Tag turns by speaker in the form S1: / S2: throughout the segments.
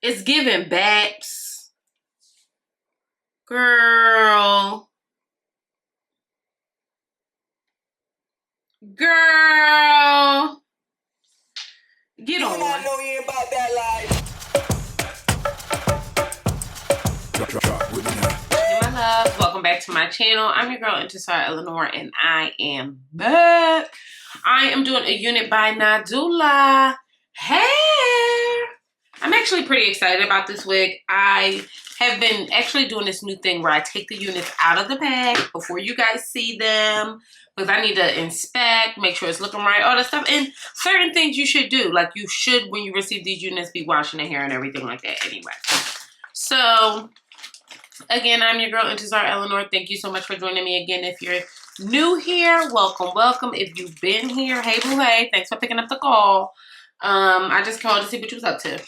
S1: It's giving Babs. Girl. Girl. Get on.
S2: I know you ain't about that life.
S1: Hey, my loves. Welcome back to my channel. I'm your girl, Intisar Eleanor, and I am back. I am doing a unit by Nadula hair. I'm actually pretty excited about this wig. I have been actually doing this new thing where I take the units out of the bag before you guys see them, because I need to inspect, make sure it's looking right, all that stuff. And certain things you should do, like you should, when you receive these units, be washing the hair and everything like that anyway. So again, I'm your girl, Intisar Eleanor. Thank you so much for joining me again. If you're new here, welcome, welcome. If you've been here, hey boo hey, thanks for picking up the call. I just called to see what you was up to.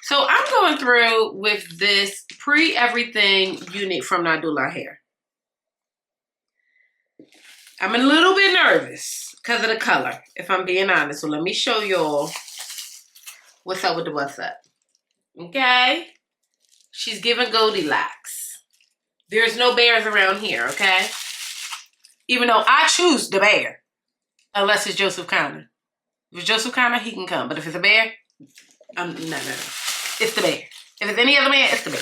S1: So I'm going through with this pre-everything unit from Nadula hair. I'm a little bit nervous because of the color, if I'm being honest. So let me show y'all what's up with the what's up. Okay? She's giving Goldilocks. There's no bears around here, okay? Even though I choose the bear. Unless it's Joseph Connor. If it's Joseph Connor, he can come. But if it's a bear, no. It's the bear. If it's any other man, it's the bear.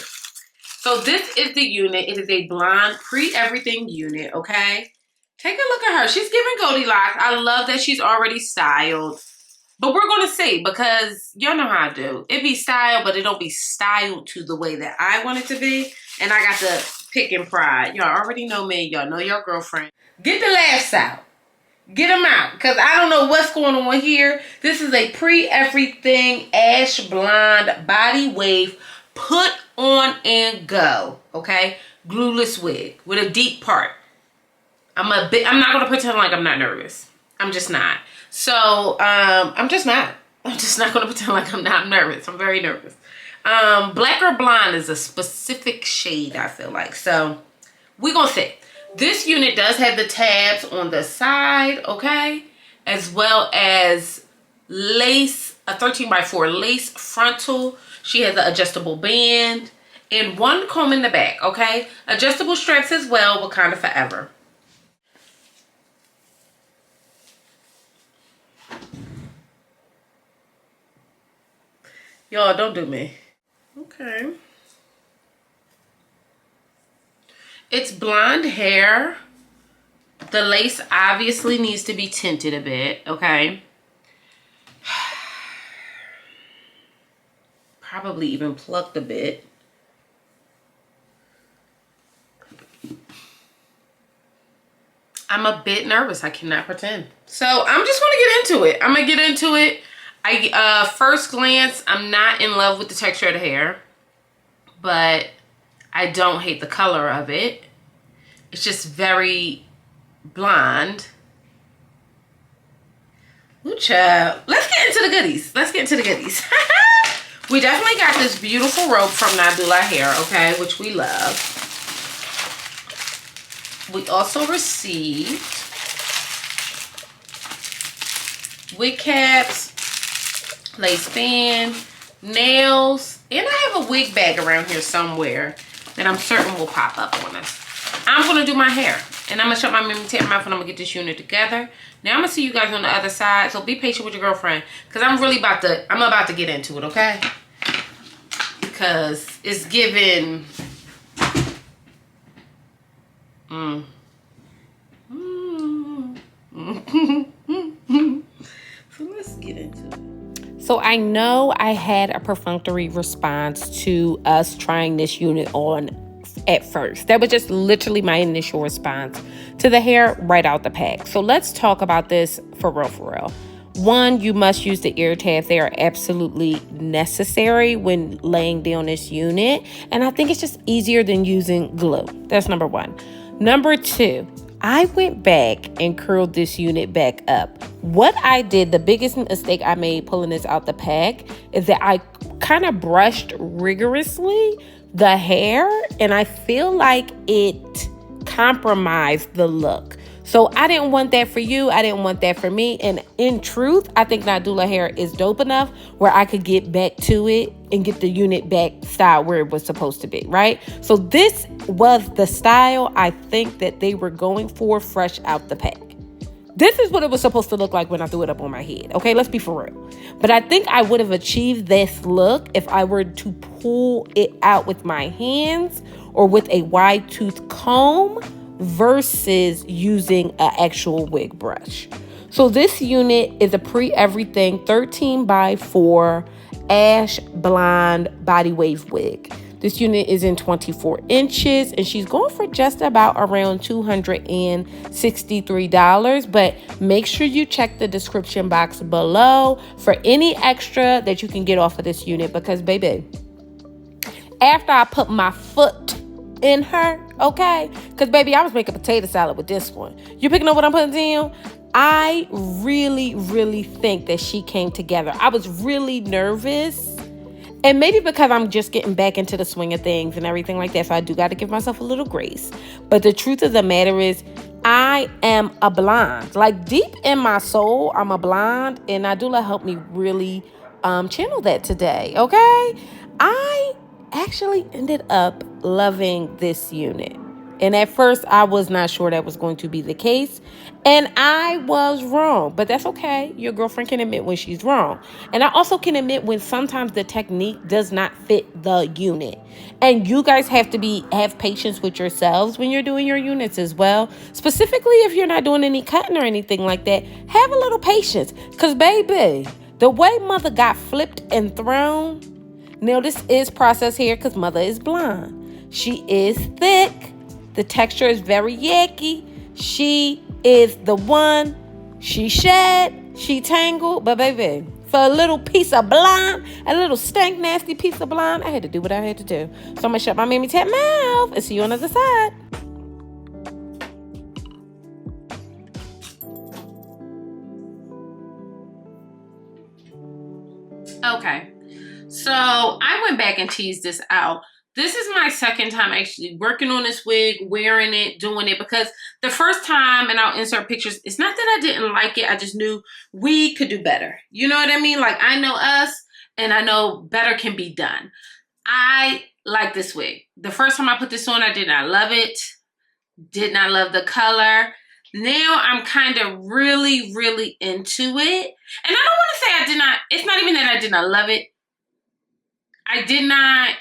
S1: So this is the unit. It is a blonde pre-everything unit, okay? Take a look at her. She's giving Goldilocks. I love that she's already styled. But we're going to see, because y'all know how I do. It be styled, but it don't be styled to the way that I want it to be. And I got to pick and pride. Y'all already know me. Y'all know your girlfriend. Get the laughs out. Get them out, because I don't know what's going on here. This is a pre-everything ash blonde body wave put on and go, okay? Glueless wig with a deep part. I'm not going to pretend like I'm not nervous. I'm just not. So, I'm just not going to pretend like I'm not nervous. I'm very nervous. Black or blonde is a specific shade, I feel like. So, we're going to see. This unit does have the tabs on the side, okay? As well as lace, a 13x4 lace frontal. She has an adjustable band and one comb in the back, okay? Adjustable straps as well, but kind of forever. Y'all, don't do me. Okay. It's blonde hair. The lace obviously needs to be tinted a bit, okay? Probably even plucked a bit. I'm a bit nervous, I cannot pretend. So I'm just gonna get into it. I'm gonna get into it. First glance, I'm not in love with the texture of the hair, but I don't hate the color of it. It's just very blonde. Ooh, child. Let's get into the goodies. Let's get into the goodies. We definitely got this beautiful robe from Nadula hair, okay, which we love. We also received wig caps, lace band, nails, and I have a wig bag around here somewhere that I'm certain will pop up on us. I'm going to do my hair, and I'm going to shut my memory tape mouth, and I'm going to get this unit together. Now I'm going to see you guys on the other side, so be patient with your girlfriend, because I'm about to get into it, okay? Because it's giving So let's get into it. So I know I had a perfunctory response to us trying this unit on at first. That was just literally my initial response to the hair right out the pack. So let's talk about this for real. One, you must use the ear tabs. They are absolutely necessary when laying down this unit. And I think it's just easier than using glue. That's number one. Number two, I went back and curled this unit back up. What I did, the biggest mistake I made pulling this out the pack, is that I kind of brushed rigorously the hair, and I feel like it compromised the look. So I didn't want that for you. I didn't want that for me. And in truth, I think Nadula hair is dope enough where I could get back to it and get the unit back style where it was supposed to be, right? So this was the style I think that they were going for fresh out the pack. This is what it was supposed to look like when I threw it up on my head. Okay, let's be for real. But I think I would have achieved this look if I were to pull it out with my hands or with a wide tooth comb versus using an actual wig brush. So this unit is a pre-everything 13 by 4 ash blonde body wave wig. This unit is in 24 inches and she's going for just about around $263. But make sure you check the description box below for any extra that you can get off of this unit. Because baby, after I put my foot in her, okay? Because baby, I was making potato salad with this one. You picking up what I'm putting down? I really, really think that she came together. I was really nervous. And maybe because I'm just getting back into the swing of things and everything like that. So I do got to give myself a little grace. But the truth of the matter is, I am a blonde. Like deep in my soul, I'm a blonde. And Nadula helped me really channel that today, okay? I actually ended up loving this unit. And at first, I was not sure that was going to be the case. And I was wrong. But that's okay. Your girlfriend can admit when she's wrong. And I also can admit when sometimes the technique does not fit the unit. And you guys have to have patience with yourselves when you're doing your units as well. Specifically, if you're not doing any cutting or anything like that, have a little patience. Because, baby, the way mother got flipped and thrown. Now, this is processed hair because mother is blonde. She is thick. The texture is very yucky. She is the one. She shed. She tangled. But baby, for a little piece of blonde, a little stank nasty piece of blonde, I had to do what I had to do. So I'm going to shut my mammy tap mouth and see you on the other side. Okay. So I went back and teased this out. This is my second time actually working on this wig, wearing it, doing it, because the first time, and I'll insert pictures, it's not that I didn't like it. I just knew we could do better. You know what I mean? Like I know us and I know better can be done. I like this wig. The first time I put this on, I did not love it. Did not love the color. Now I'm kind of really, really into it. And I don't want to say I did not, it's not even that I did not love it. I did not.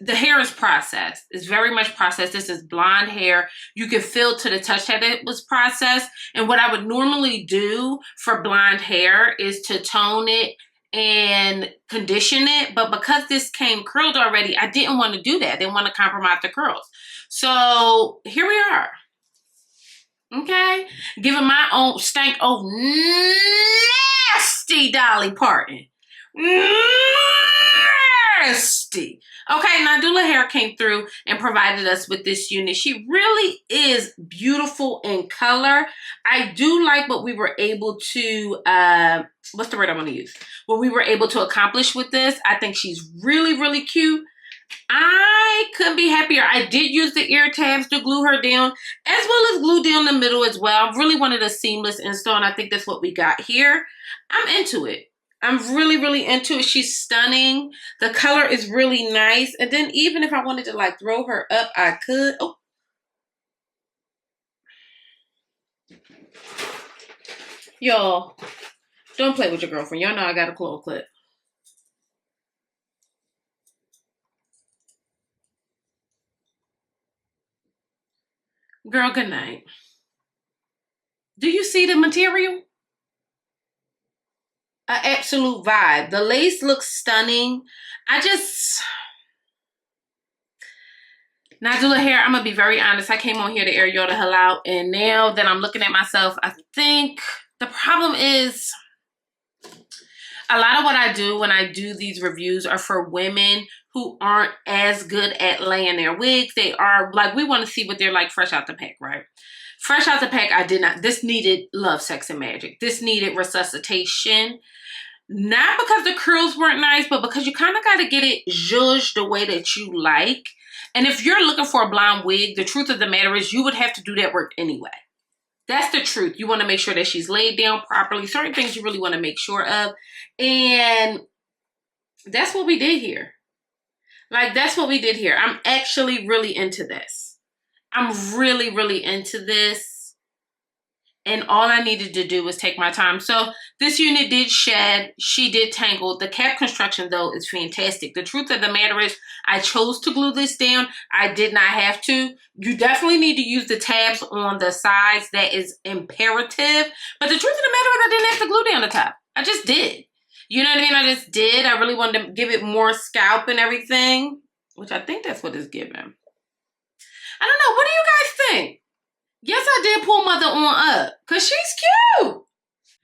S1: The hair is processed. It's very much processed. This is blonde hair. You can feel to the touch that it was processed. And what I would normally do for blonde hair is to tone it and condition it. But because this came curled already, I didn't want to do that. I didn't want to compromise the curls. So here we are. Okay. Giving my own stank old nasty Dolly Parton. Nasty. Okay, Nadula Hair came through and provided us with this unit. She really is beautiful in color. I do like what we were able to, what's the word I want to use? What we were able to accomplish with this. I think she's really, really cute. I couldn't be happier. I did use the ear tabs to glue her down, as well as glue down the middle as well. I really wanted a seamless install, and I think that's what we got here. I'm into it. I'm really, really into it. She's stunning. The color is really nice. And then even if I wanted to like throw her up, I could. Oh. Y'all, don't play with your girlfriend. Y'all know I got a claw clip. Girl, good night. Do you see the material? An absolute vibe. The lace looks stunning. Nadula Hair, I'm going to be very honest. I came on here to air y'all the hell out. And now that I'm looking at myself, I think the problem is a lot of what I do when I do these reviews are for women who aren't as good at laying their wigs. They are like, we want to see what they're like fresh out the pack, right? Fresh out the pack, I did not. This needed love, sex, and magic. This needed resuscitation. Not because the curls weren't nice, but because you kind of got to get it zhuzhed the way that you like. And if you're looking for a blonde wig, the truth of the matter is you would have to do that work anyway. That's the truth. You want to make sure that she's laid down properly. Certain things you really want to make sure of. And that's what we did here. Like, that's what we did here. I'm actually really into this. I'm really, really into this. And all I needed to do was take my time. So this unit did shed. She did tangle. The cap construction, though, is fantastic. The truth of the matter is I chose to glue this down. I did not have to. You definitely need to use the tabs on the sides. That is imperative. But the truth of the matter is I didn't have to glue down the top. I just did. You know what I mean? I just did. I really wanted to give it more scalp and everything, which I think that's what it's giving. I don't know. What do you guys think? Yes, I did pull Mother on up because she's cute.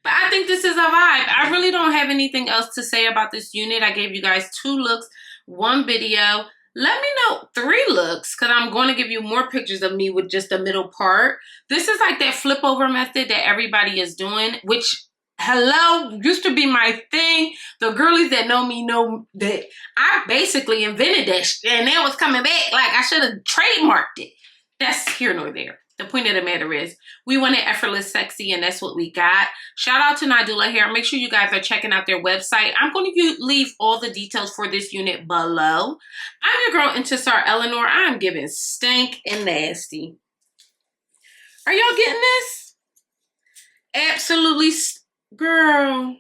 S1: But I think this is a vibe. I really don't have anything else to say about this unit. I gave you guys 2 looks, 1 video. Let me know 3 looks because I'm going to give you more pictures of me with just the middle part. This is like that flip over method that everybody is doing, which, hello, used to be my thing. The girlies that know me know that I basically invented that shit, and now it's coming back. Like, I should have trademarked it. That's here nor there. The point of the matter is we wanted effortless sexy, and that's what we got. Shout out to Nadula Hair. Make sure you guys are checking out their website. I'm going to leave all the details for this unit below. I'm your girl, Intisar Eleanor. I'm giving stank and nasty. Are y'all getting this? Absolutely, girl.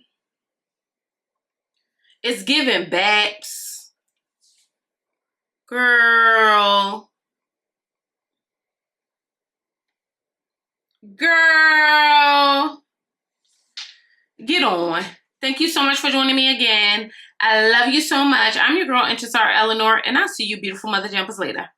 S1: It's giving Babs. Girl. Girl, get on. Thank you so much for joining me again. I love you so much. I'm your girl, Intisar Eleanor, and I'll see you beautiful mother jumpers later.